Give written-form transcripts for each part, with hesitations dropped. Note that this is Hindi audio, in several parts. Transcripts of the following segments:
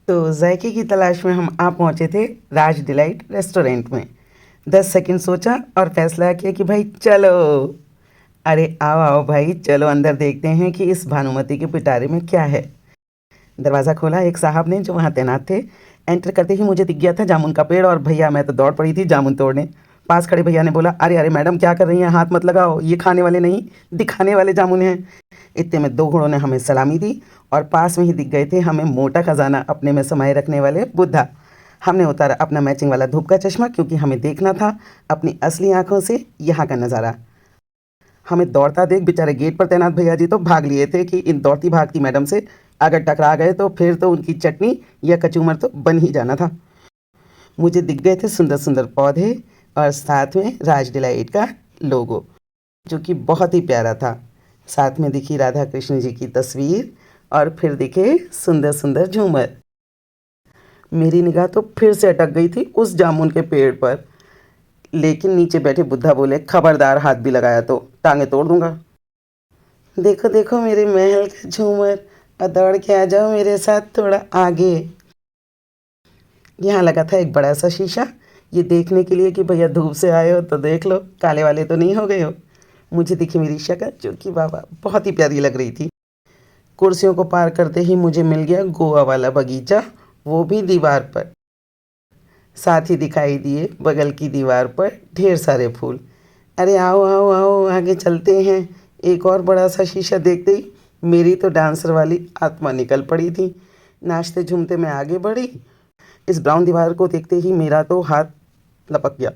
तो जायके की तलाश में हम आ पहुँचे थे राज डिलाइट रेस्टोरेंट में। 10 सेकंड सोचा और फैसला किया कि भाई चलो। अरे आओ आओ भाई, चलो अंदर देखते हैं कि इस भानुमति के पिटारे में क्या है। दरवाज़ा खोला एक साहब ने जो वहाँ तैनात थे। एंटर करते ही मुझे दिख गया था जामुन का पेड़, और भैया मैं तो दौड़ पड़ी थी जामुन तोड़ने। पास खड़े भैया ने बोला, अरे अरे मैडम क्या कर रही हैं, हाथ मत लगाओ, ये खाने वाले नहीं दिखाने वाले जामुन हैं। इतने में दो घोड़ों ने हमें सलामी दी और पास में ही दिख गए थे हमें मोटा खजाना अपने में समाये रखने वाले बुद्धा। हमने उतारा अपना मैचिंग वाला धूप का चश्मा, क्योंकि हमें देखना था अपनी असली आंखों से यहाँ का नज़ारा। हमें दौड़ता देख बेचारे गेट पर तैनात भैया जी तो भाग लिए थे कि इन दौड़ती भागती मैडम से अगर टकरा गए तो फिर तो उनकी चटनी या कचूमर तो बन ही जाना था। मुझे दिख गए थे सुंदर सुंदर पौधे और साथ में राज डिलाइट का लोगो, जो कि बहुत ही प्यारा था। साथ में दिखी राधा कृष्ण जी की तस्वीर और फिर दिखे सुंदर सुंदर झूमर। मेरी निगाह तो फिर से अटक गई थी उस जामुन के पेड़ पर, लेकिन नीचे बैठे बुद्धा बोले, खबरदार हाथ भी लगाया तो टांगे तोड़ दूंगा। देखो देखो मेरे महल का झूमर, और दौड़ के आ जाओ मेरे साथ थोड़ा आगे। यहाँ लगा था एक बड़ा सा शीशा, ये देखने के लिए कि भैया धूप से आए हो तो देख लो काले वाले तो नहीं हो गए हो। मुझे दिखी मेरी शक्ल, जो कि बाबा बहुत ही प्यारी लग रही थी। कुर्सियों को पार करते ही मुझे मिल गया गोवा वाला बगीचा, वो भी दीवार पर। साथ ही दिखाई दिए बगल की दीवार पर ढेर सारे फूल। अरे आओ आओ आओ आगे चलते हैं। एक और बड़ा सा शीशा देखते ही मेरी तो डांसर वाली आत्मा निकल पड़ी थी। नाचते झूमते मैं आगे बढ़ी। इस ब्राउन दीवार को देखते ही मेरा तो हाथ लपक गया,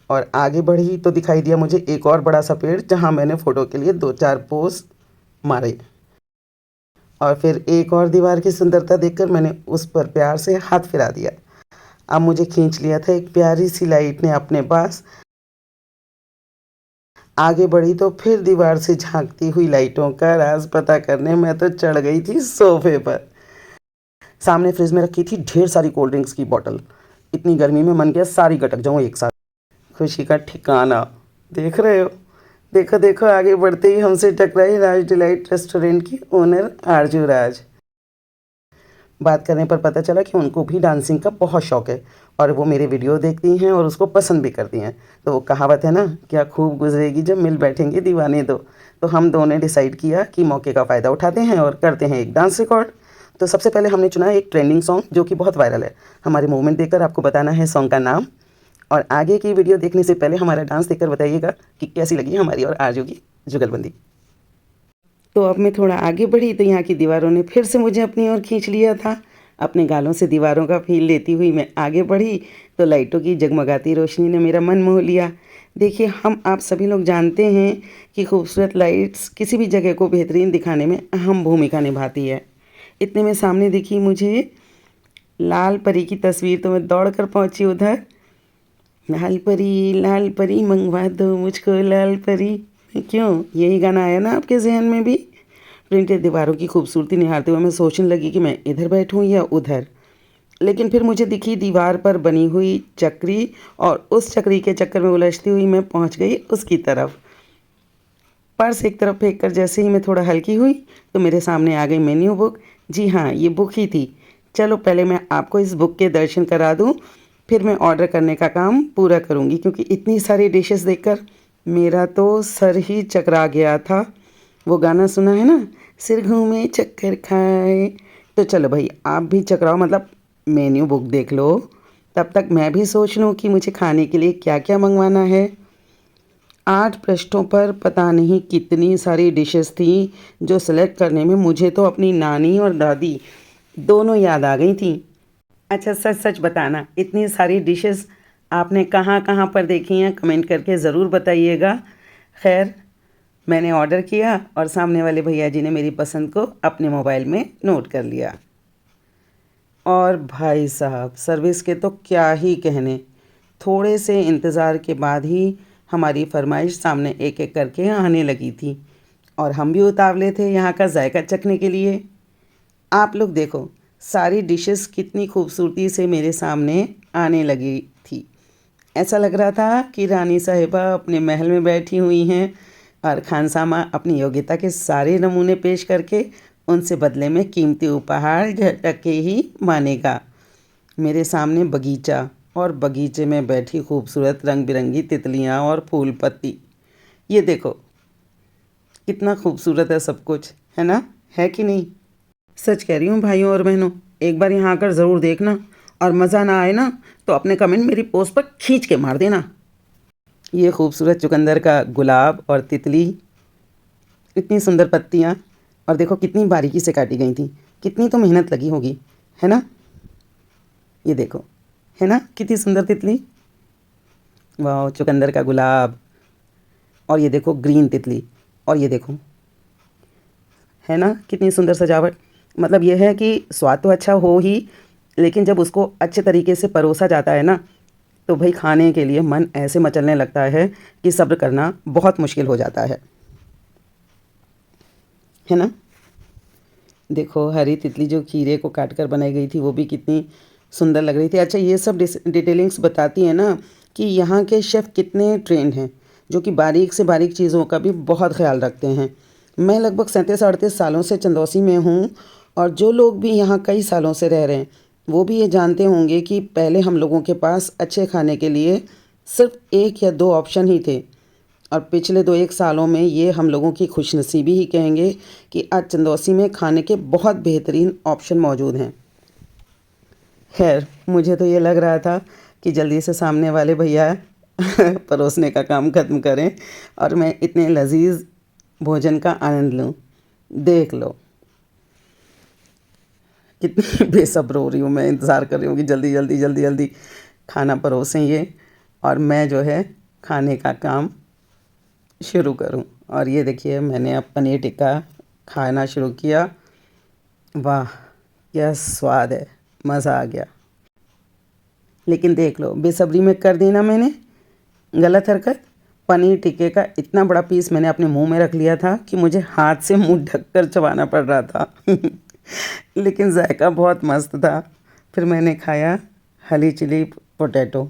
और आगे बढ़ी तो दिखाई दिया मुझे एक और बड़ा सा पेड़, जहाँ मैंने फ़ोटो के लिए 2-4 पोज मारे। और फिर एक और दीवार की सुंदरता देखकर मैंने उस पर प्यार से हाथ फिरा दिया। अब मुझे खींच लिया था एक प्यारी सी लाइट ने अपने पास। आगे बढ़ी तो फिर दीवार से झांकती हुई लाइटों का राज पता करने मैं तो चढ़ गई थी सोफे पर। सामने फ्रिज में रखी थी ढेर सारी कोल्ड ड्रिंक्स की बोतल। इतनी गर्मी में मन किया सारी गटक जाऊँ एक साथ। खुशी का ठिकाना देख रहे हो। देखो देखो आगे बढ़ते ही हमसे टकराई राज डिलाइट रेस्टोरेंट की ओनर आरजू राज। बात करने पर पता चला कि उनको भी डांसिंग का बहुत शौक़ है, और वो मेरे वीडियो देखती हैं और उसको पसंद भी करती हैं। तो वो कहावत है ना, क्या खूब गुजरेगी जब मिल बैठेंगे दीवाने दो। तो हम दोनों ने डिसाइड किया कि मौके का फ़ायदा उठाते हैं और करते हैं एक डांस रिकॉर्ड। तो सबसे पहले हमने चुना एक ट्रेंडिंग सॉन्ग जो कि बहुत वायरल है। हमारे मूवमेंट देखकर आपको बताना है सॉन्ग का नाम, और आगे की वीडियो देखने से पहले हमारा डांस देखकर बताइएगा कि कैसी लगी हमारी और आरजू की जुगलबंदी। तो अब मैं थोड़ा आगे बढ़ी तो यहाँ की दीवारों ने फिर से मुझे अपनी ओर खींच लिया था। अपने गालों से दीवारों का फील लेती हुई मैं आगे बढ़ी तो लाइटों की जगमगाती रोशनी ने मेरा मन मोह लिया। देखिए, हम आप सभी लोग जानते हैं कि खूबसूरत लाइट्स किसी भी जगह को बेहतरीन दिखाने में अहम भूमिका निभाती है। इतने में सामने दिखी मुझे लाल परी की तस्वीर, तो मैं दौड़ कर पहुँची उधर। लाल परी मंगवा दो मुझको लाल परी। क्यों, यही गाना आया ना आपके जहन में भी? प्रिंटेड दीवारों की खूबसूरती निहारते हुए मैं सोचने लगी कि मैं इधर बैठूं या उधर। लेकिन फिर मुझे दिखी दीवार पर बनी हुई चक्री, और उस चक्री के चक्कर में उलझती हुई मैं पहुंच गई उसकी तरफ। पर्स एक तरफ फेंक कर जैसे ही मैं थोड़ा हल्की हुई तो मेरे सामने आ गई मेन्यू बुक। जी हाँ, ये बुक ही थी। चलो पहले मैं आपको इस बुक के दर्शन करा दूँ, फिर मैं ऑर्डर करने का काम पूरा करूँगी, क्योंकि इतनी सारी डिशेस देखकर मेरा तो सर ही चकरा गया था। वो गाना सुना है ना, सिर घूमे चक्कर खाए। तो चलो भाई आप भी चकराओ, मतलब मेन्यू बुक देख लो। तब तक मैं भी सोच लूँ कि मुझे खाने के लिए क्या क्या मंगवाना है। 8 पृष्ठों पर पता नहीं कितनी सारी डिशेस थी, जो सेलेक्ट करने में मुझे तो अपनी नानी और दादी दोनों याद आ गई थी। अच्छा सच सच बताना, इतनी सारी डिशेस आपने कहाँ कहाँ पर देखी हैं, कमेंट करके ज़रूर बताइएगा। खैर, मैंने ऑर्डर किया और सामने वाले भैया जी ने मेरी पसंद को अपने मोबाइल में नोट कर लिया। और भाई साहब सर्विस के तो क्या ही कहने। थोड़े से इंतज़ार के बाद ही हमारी फरमाइश सामने एक एक करके आने लगी थी, और हम भी उतावले थे यहाँ का जायका चखने के लिए। आप लोग देखो, सारी डिशेस कितनी खूबसूरती से मेरे सामने आने लगी थी। ऐसा लग रहा था कि रानी साहिबा अपने महल में बैठी हुई हैं और खानसामा अपनी योग्यता के सारे नमूने पेश करके उनसे बदले में कीमती उपहार झटके ही मानेगा। मेरे सामने बगीचा और बगीचे में बैठी खूबसूरत रंग बिरंगी तितलियाँ और फूल पत्ती। ये देखो कितना खूबसूरत है सब कुछ, है ना? है कि नहीं? सच कह रही हूँ भाइयों और बहनों, एक बार यहाँ आकर ज़रूर देखना, और मज़ा ना आए ना तो अपने कमेंट मेरी पोस्ट पर खींच के मार देना। ये खूबसूरत चुकंदर का गुलाब और तितली, इतनी सुंदर पत्तियाँ, और देखो कितनी बारीकी से काटी गई थी, कितनी तो मेहनत लगी होगी, है ना? ये देखो, है ना कितनी सुंदर तितली। वाह, चुकंदर का गुलाब, और ये देखो ग्रीन तितली, और ये देखो, है ना कितनी सुंदर सजावट। मतलब यह है कि स्वाद तो अच्छा हो ही, लेकिन जब उसको अच्छे तरीके से परोसा जाता है ना, तो भाई खाने के लिए मन ऐसे मचलने लगता है कि सब्र करना बहुत मुश्किल हो जाता है ना? देखो हरी तितली जो खीरे को काट कर बनाई गई थी, वो भी कितनी सुंदर लग रही थी। अच्छा, ये सब डिटेलिंग्स बताती है ना कि यहाँ के शेफ़ कितने ट्रेंड हैं, जो कि बारीक से बारीक चीज़ों का भी बहुत ख्याल रखते हैं। मैं लगभग 37-38 सालों से चंदौसी में हूँ, और जो लोग भी यहाँ कई सालों से रह रहे हैं, वो भी ये जानते होंगे कि पहले हम लोगों के पास अच्छे खाने के लिए सिर्फ 1 या 2 ऑप्शन ही थे, और पिछले 2-1 सालों में ये हम लोगों की खुशनसीबी ही कहेंगे कि आज चंदौसी में खाने के बहुत बेहतरीन ऑप्शन मौजूद हैं। खैर, मुझे तो ये लग रहा था कि जल्दी से सामने वाले भैया परोसने का काम ख़त्म करें और मैं इतने लजीज भोजन का आनंद लूं। देख लो कितनी बेसब्र हो रही हूँ, मैं इंतज़ार कर रही हूँ कि जल्दी जल्दी जल्दी जल्दी खाना परोसें ये, और मैं जो है खाने का काम शुरू करूं। और ये देखिए मैंने अब पनीर टिक्का खाना शुरू किया। वाह क्या स्वाद है, मज़ा आ गया। लेकिन देख लो बेसब्री में कर दी ना मैंने गलत हरकत। पनीर टिक्के का इतना बड़ा पीस मैंने अपने मुंह में रख लिया था कि मुझे हाथ से मुंह ढककर चबाना पड़ रहा था लेकिन जायका बहुत मस्त था। फिर मैंने खाया हरी चिली पोटैटो।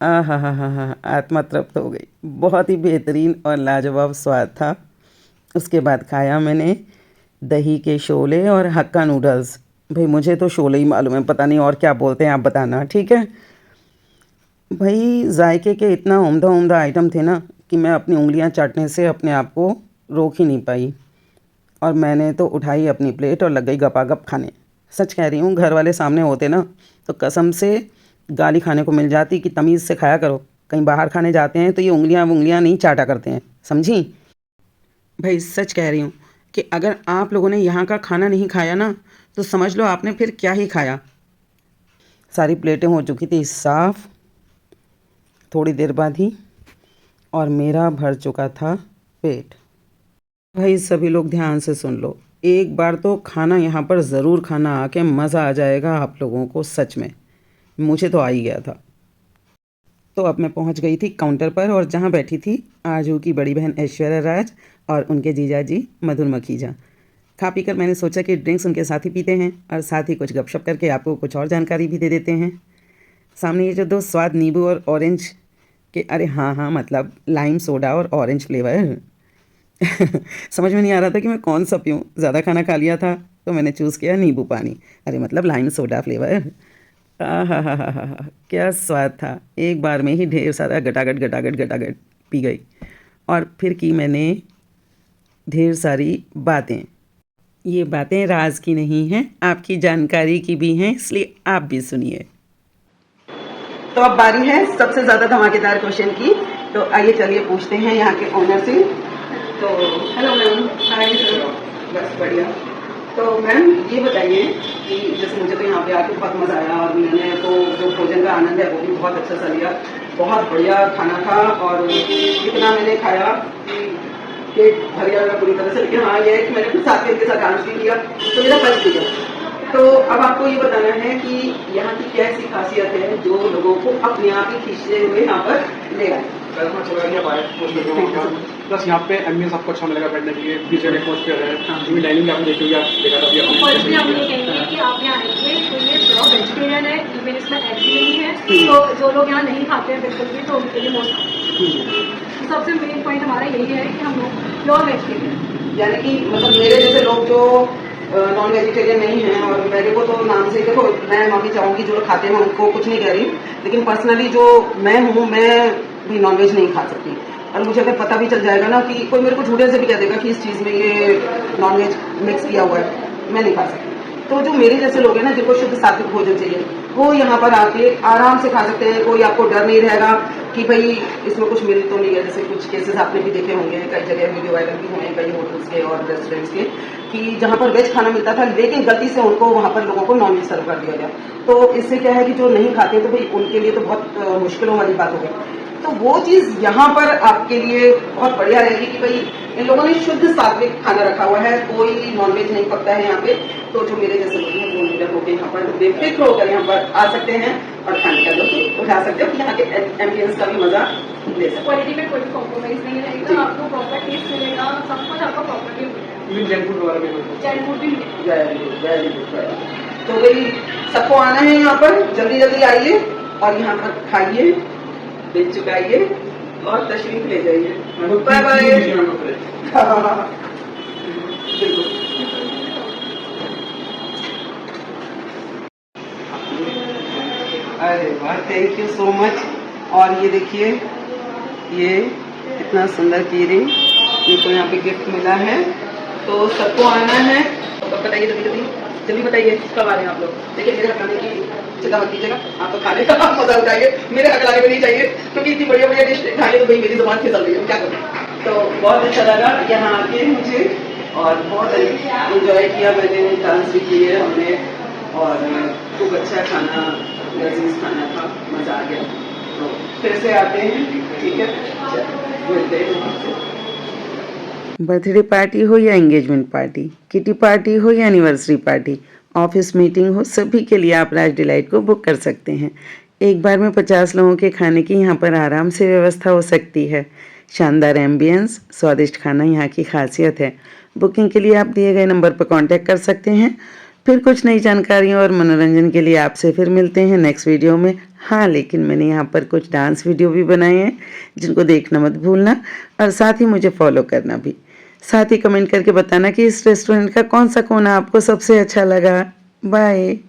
आ हा, आत्मा तृप्त हो गई। बहुत ही बेहतरीन और लाजवाब स्वाद था। उसके बाद खाया मैंने दही के शोले और हक्का नूडल्स। भाई मुझे तो शोले ही मालूम है, पता नहीं और क्या बोलते हैं, आप बताना, ठीक है? भाई जायके के इतना उम्दा उम्दा आइटम थे ना कि मैं अपनी उंगलियां चाटने से अपने आप को रोक ही नहीं पाई, और मैंने तो उठाई अपनी प्लेट और लग गई गपागप खाने। सच कह रही हूँ, घर वाले सामने होते ना तो कसम से गाली खाने को मिल जाती कि तमीज़ से खाया करो, कहीं बाहर खाने जाते हैं तो ये उंगलियां नहीं चाटा करते हैं, समझी? भाई सच कह रही हूँ कि अगर आप लोगों ने यहाँ का खाना नहीं खाया ना तो समझ लो आपने फिर क्या ही खाया। सारी प्लेटें हो चुकी थी साफ़ थोड़ी देर बाद ही, और मेरा भर चुका था पेट। भाई सभी लोग ध्यान से सुन लो, एक बार तो खाना यहाँ पर ज़रूर खाना, आके मज़ा आ जाएगा आप लोगों को, सच में मुझे तो आ ही गया था। तो अब मैं पहुँच गई थी काउंटर पर, और जहाँ बैठी थी आजू की बड़ी बहन ऐश्वर्या राज और उनके जीजा जी मधुर मखीजा। खा पी कर मैंने सोचा कि ड्रिंक्स उनके साथ ही पीते हैं, और साथ ही कुछ गपशप करके आपको कुछ और जानकारी भी दे देते हैं। सामने ये जो दो स्वाद नींबू और ऑरेंज के, अरे हाँ मतलब लाइम सोडा और ऑरेंज फ्लेवर समझ में नहीं आ रहा था कि मैं कौन सा पीऊँ। ज़्यादा खाना खा लिया था तो मैंने चूज़ किया नींबू पानी, अरे मतलब लाइम सोडा फ्लेवर। हा क्या स्वाद था। एक बार में ही ढेर सारा गटागट गटागट गटागट पी गई, और फिर की मैंने ढेर सारी बातें। ये बातें राज की नहीं हैं, आपकी जानकारी की भी हैं, इसलिए आप भी सुनिए। तो अब बारी है सबसे ज़्यादा धमाकेदार क्वेश्चन की। तो आइए चलिए पूछते हैं यहाँ के ओनर से। तो हेलो मैम। Hi sir. बस बढ़िया। तो मैम ये बताइए कि जैसे मुझे तो यहाँ पे आके बहुत मज़ा आया, और मैंने तो जो भोजन का आनंद है वो भी बहुत अच्छा सा लिया। बहुत बढ़िया खाना था, और इतना मैंने खाया कि पेट भर गया पूरी तरह से। लेकिन हाँ ये है कि मैंने कुछ साथी के साथ डांस भी किया तो मेरा फर्स्ट किया। तो अब आपको ये बताना है कि यहाँ की क्या ऐसी खासियत है जो लोगों को अपने आप ही खींचते हुए यहाँ पर ले आए। प्लस यहाँ पे एम्बियंस आपको अच्छा मिलेगा बैठने के लिए, पीछे एटमॉस्फेयर है, जो डाइनिंग आपने देखी होगी, आप देखा था अभी। फर्स्ट भी हम ये कहेंगे कि आप यहाँ आएंगे तो ये प्योर वेजिटेरियन है, इवन इसमें एग भी नहीं है, तो जो लोग यहाँ नहीं खाते हैं बिल्कुल भी, तो उनके लिए मोस्ट सबसे मेन पॉइंट हमारा यही है कि हम लोग प्योर वेजिटेरियन, यानी कि मतलब मेरे जैसे लोग जो नॉन वेजिटेरियन नहीं हैं और मेरे को तो नाम से देखो, मैं माफी चाहूंगी जो लोग खाते हैं, मैं उनको कुछ नहीं कह रही, लेकिन पर्सनली जो मैं हूँ, मैं भी नॉनवेज नहीं खा सकती। और मुझे अगर पता भी चल जाएगा ना कि कोई मेरे को झूठे से भी कह देगा कि इस चीज़ में ये नॉनवेज मिक्स किया हुआ है, मैं नहीं खा सकती। तो जो मेरे जैसे लोग हैं ना, जिनको शुद्ध सात्विक भोजन चाहिए, वो यहाँ पर आके आराम से खा सकते हैं। कोई आपको डर नहीं रहेगा कि भाई इसमें कुछ मिल तो नहीं है। जैसे कुछ केसेस आपने भी देखे होंगे, कई जगह वीडियो वायरल भी हुए हैं कई होटल्स के और रेस्टोरेंट्स के, कि जहाँ पर वेज खाना मिलता था लेकिन गलती से उनको वहाँ पर लोगों को नॉन वेज सर्व कर दिया गया। तो इससे क्या है कि जो नहीं खाते तो भाई उनके लिए तो बहुत मुश्किलों वाली बात हो गई। तो वो चीज़ यहाँ पर आपके लिए बहुत बढ़िया रहेगी कि भाई इन लोगों ने शुद्ध सात्विक खाना रखा हुआ है, कोई नॉनवेज नहीं पकता है यहाँ पे। तो जो मेरे जैसे लोग हैं वो निडर होकर यहाँ पर बेफिक्र होकर यहाँ पर आ सकते हैं और खाने का लुत्फ उठा सकते हो, यहाँ के एम्बियंस का भी मजा ले सकते हो। क्वालिटी में कोई कॉम्प्रोमाइज नहीं रहेगा, आपको प्रॉपर टेस्ट मिलेगा, सब कुछ आपका प्रॉपरली मिलेगा। इवन जैन फूड वगैरह भी जैन फूड भी मिलेगा। Very good. तो भाई सबको आना है यहाँ पर, जल्दी जल्दी आइए और यहाँ पर खाइए, दिल चुकाइए और तशरीफ ले जाइए। Bye bye. बिल्कुल। अरे वाह, थैंक यू सो मच। और ये देखिए, ये इतना सुंदर कीरिंग मेरे यहाँ पे गिफ्ट मिला है। तो सबको आना है, तो बताइए जल्दी बताइए कब आ रहे हैं आप लोग। देखिए मेरे हटाने की चिंता मत कीजिएगा, आप तो खाने का मजा उठाइए, मेरे हक लाने में नहीं चाहिए, क्योंकि इतनी बढ़िया बढ़िया डिश खाने तो भाई मेरी जुबान फिसल रही है, क्या करूँ। तो बहुत अच्छा लगा यहाँ आके मुझे, और बहुत इंजॉय किया मैंने, डांस भी किए हमने, और खूब अच्छा खाना, लजीज खाना था, मजा आ गया। तो फिर से आते हैं, ठीक है, मिलते हैं। बर्थडे पार्टी हो या एंगेजमेंट पार्टी, किटी पार्टी हो या एनिवर्सरी पार्टी, ऑफिस मीटिंग हो, सभी के लिए आप राज डिलाइट को बुक कर सकते हैं। एक बार में 50 लोगों के खाने की यहाँ पर आराम से व्यवस्था हो सकती है। शानदार एम्बियंस, स्वादिष्ट खाना यहाँ की खासियत है। बुकिंग के लिए आप दिए गए नंबर पर कांटेक्ट कर सकते हैं। फिर कुछ नई जानकारियों और मनोरंजन के लिए आपसे फिर मिलते हैं नेक्स्ट वीडियो में। हाँ, लेकिन मैंने यहाँ पर कुछ डांस वीडियो भी बनाए हैं जिनको देखना मत भूलना, और साथ ही मुझे फॉलो करना भी। साथ ही कमेंट करके बताना कि इस रेस्टोरेंट का कौन सा कोना आपको सबसे अच्छा लगा। बाय।